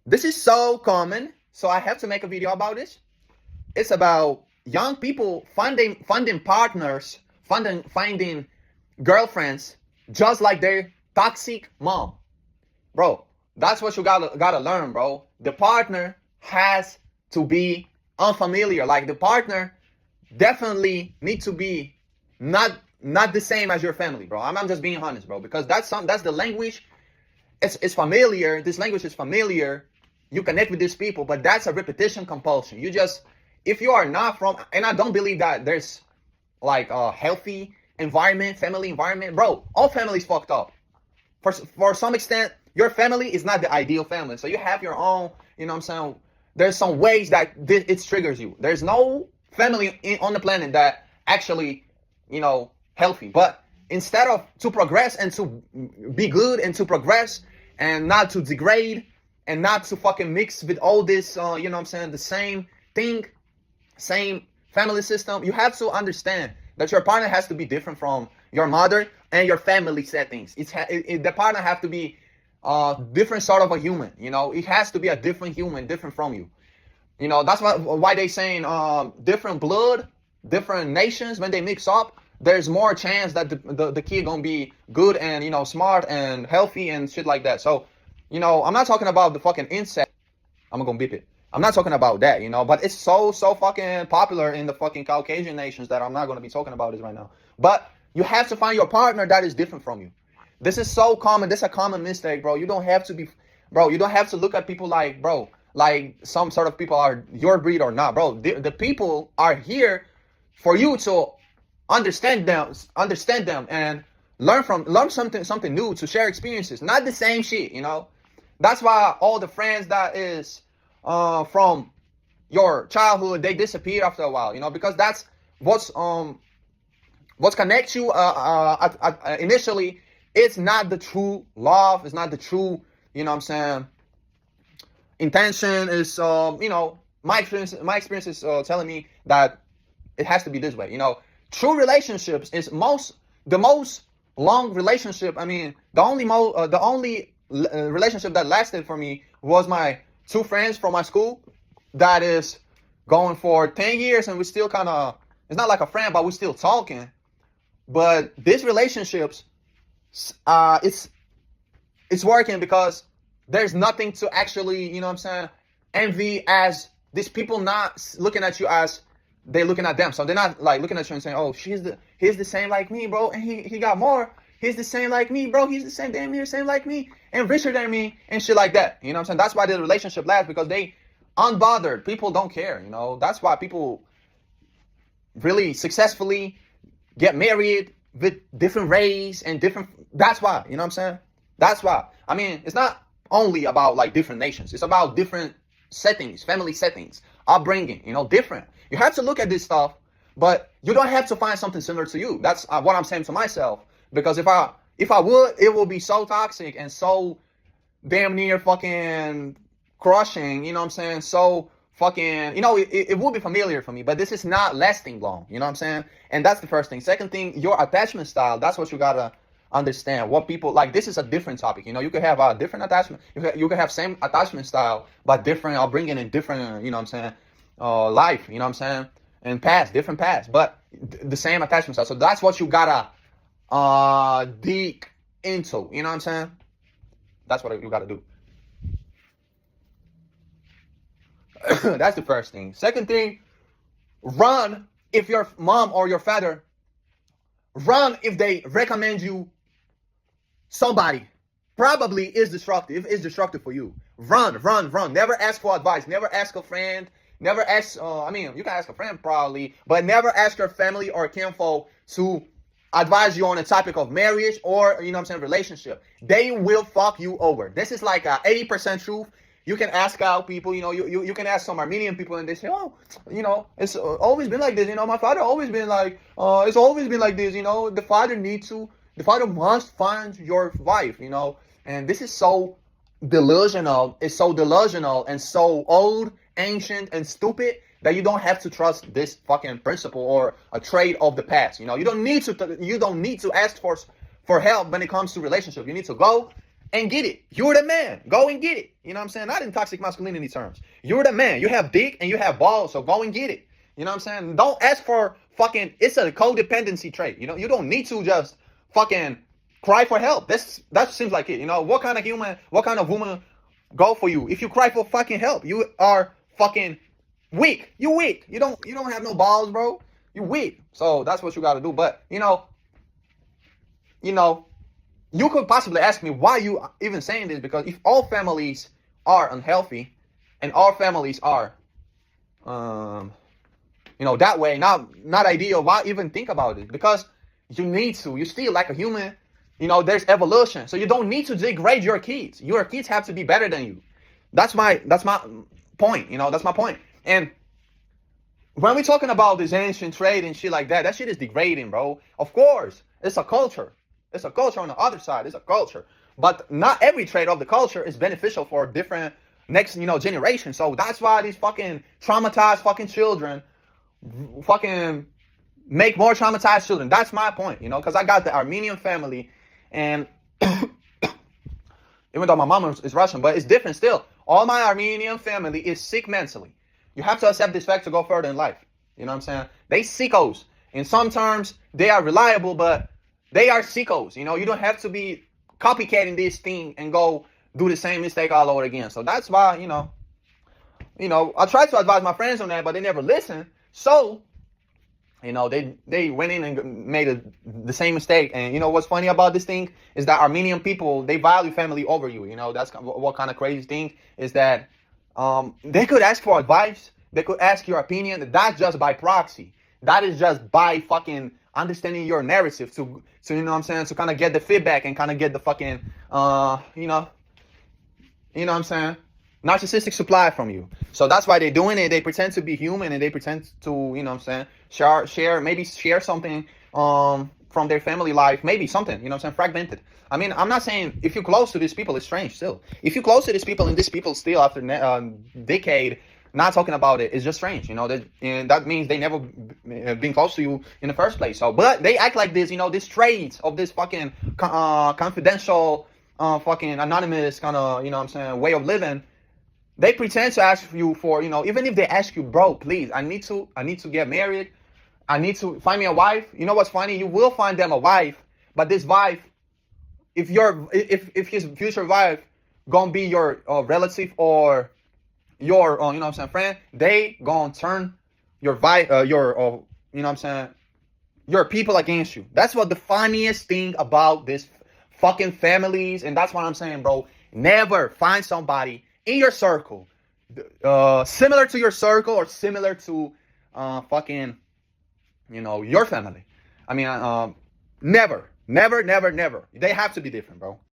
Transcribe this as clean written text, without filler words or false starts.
This is so common, so I have to make a video about this. It's about young people finding partners, finding girlfriends just like their toxic mom. Bro, that's what you gotta learn, bro. The partner has to be unfamiliar. Like the partner definitely need to be not the same as your family, bro. I'm just being honest, bro, because that's the language. It's familiar. This language is familiar. You connect with these people, but that's a repetition compulsion. You just, if you are not from, and I don't believe that there's like a healthy environment, family environment, bro. All families fucked up. For some extent, your family is not the ideal family. So you have your own, you know what I'm saying? There's some ways that it triggers you. There's no family on the planet that actually, healthy. But instead of to progress and to be good and to progress and not to degrade and not to fucking mix with all this, the same thing, same family system, you have to understand that your partner has to be different from your mother and your family settings. The partner have to be different sort of a human. It has to be a different human, different from you. That's why they saying different blood, different nations, when they mix up, there's more chance that the kid gonna be good and smart and healthy and shit like that. So I'm not talking about the fucking incest. I'm gonna beep it. I'm not talking about that, but it's so fucking popular in the fucking Caucasian nations that I'm not gonna be talking about this right now. But you have to find your partner that is different from you. This is so common. This is a common mistake, bro. You don't have to be, bro. You don't have to look at people like, bro, like some sort of people are your breed or not, bro. The people are here for you to understand them, and learn something new, to share experiences, not the same shit. That's why all the friends that is from your childhood, they disappear after a while, because that's what's connects you initially. It's not the true love. It's not the true, intention. Is my experience is telling me that it has to be this way. True relationships is the most long relationship. I mean, the only relationship that lasted for me was my two friends from my school. That is going for 10 years, and we still kind of, it's not like a friend, but we're still talking. But these relationships, it's working because there's nothing to actually, envy, as these people not looking at you as they looking at them. So they're not like looking at you and saying, oh, he's the same like me, bro, and he got more. He's the same like me, bro. He's the same, damn near same like me, and richer than me, and shit like that. That's why the relationship lasts, because they unbothered. People don't care. That's why people really successfully get married with different race and different. That's why. That's why. I mean, it's not only about like different nations. It's about different settings, family settings, upbringing. Different. You have to look at this stuff, but you don't have to find something similar to you. That's what I'm saying to myself. Because if I would, it will be so toxic and so damn near fucking crushing. So fucking, it will be familiar for me, but this is not lasting long. And that's the first thing. Second thing, your attachment style. That's what you gotta understand. What people like. This is a different topic. You could have a different attachment. You could have same attachment style, but different upbringing and different. Life. And different past, but the same attachment style. So that's what you gotta dig into. That's what you gotta do. That's the first thing. Second thing, run if your mom or your father, run if they recommend you somebody probably is destructive for you. Run. Never ask for advice. Never ask a friend. Never ask, you can ask a friend probably, but never ask your family or kinfolk to advise you on a topic of marriage or, relationship. They will fuck you over. This is like a 80% truth. You can ask out people, you can ask some Armenian people and they say, oh, it's always been like this. My father always been like, it's always been like this. The father must find your wife, and this is so delusional. It's so delusional and so old, ancient, and stupid that you don't have to trust this fucking principle or a trait of the past. You don't need to ask for help when it comes to relationship. You need to go and get it. You're the man. Go and get it. You know what I'm saying? Not in toxic masculinity terms. You're the man. You have dick and you have balls, so go and get it. You know what I'm saying? Don't ask for fucking, it's a codependency trait. You know, you don't need to just fucking cry for help. That seems like it. You know, what kind of woman go for you? If you cry for fucking help, you are fucking weak. You weak. You don't have no balls, bro. You weak. So that's what you gotta do. But you know, you could possibly ask me why you even saying this, because if all families are unhealthy and all families are that way, not ideal, why even think about it? Because you're still like a human. There's evolution, so you don't need to degrade your kids. Your kids have to be better than you. That's my point. That's my point. And when we're talking about this ancient trade and shit like that, that shit is degrading, bro. Of course, it's a culture. It's a culture on the other side. It's a culture. But not every trait of the culture is beneficial for different next, generation. So that's why these fucking traumatized fucking children fucking make more traumatized children. That's my point, because I got the Armenian family, and even though my mom is Russian, but it's different still. All my Armenian family is sick mentally. You have to accept this fact to go further in life. You know what I'm saying? They sickos. In some terms, they are reliable, but they are sickos. You don't have to be copycatting this thing and go do the same mistake all over again. So that's why, I try to advise my friends on that, but they never listen. So, they went in and made the same mistake. And what's funny about this thing is that Armenian people, they value family over you. That's what kind of crazy thing is that they could ask for advice. They could ask your opinion. That's just by proxy. That is just by fucking understanding your narrative to you know what I'm saying, to kind of get the feedback and kind of get the fucking you know what I'm saying, narcissistic supply from you. So that's why they're doing it. They pretend to be human and they pretend to, you know what I'm saying, share something from their family life, maybe something, you know what I'm saying, fragmented. I mean, I'm not saying if you're close to these people, it's strange still. If you're close to these people and these people still after decade not talking about it, it's just strange, and that means they never been close to you in the first place. So, but they act like this, this traits of this fucking confidential, fucking anonymous kind of, you know what I'm saying, way of living. They pretend to ask you for, even if they ask you, bro, please, I need to get married. I need to find me a wife. You know what's funny? You will find them a wife, but this wife, if his future wife gonna be your relative or your, you know what I'm saying, friend, they gonna turn your you know what I'm saying, your people against you. That's what the funniest thing about this fucking families, and that's what I'm saying, bro. Never find somebody in your circle, similar to your circle or similar to fucking, your family. I mean, never. They have to be different, bro.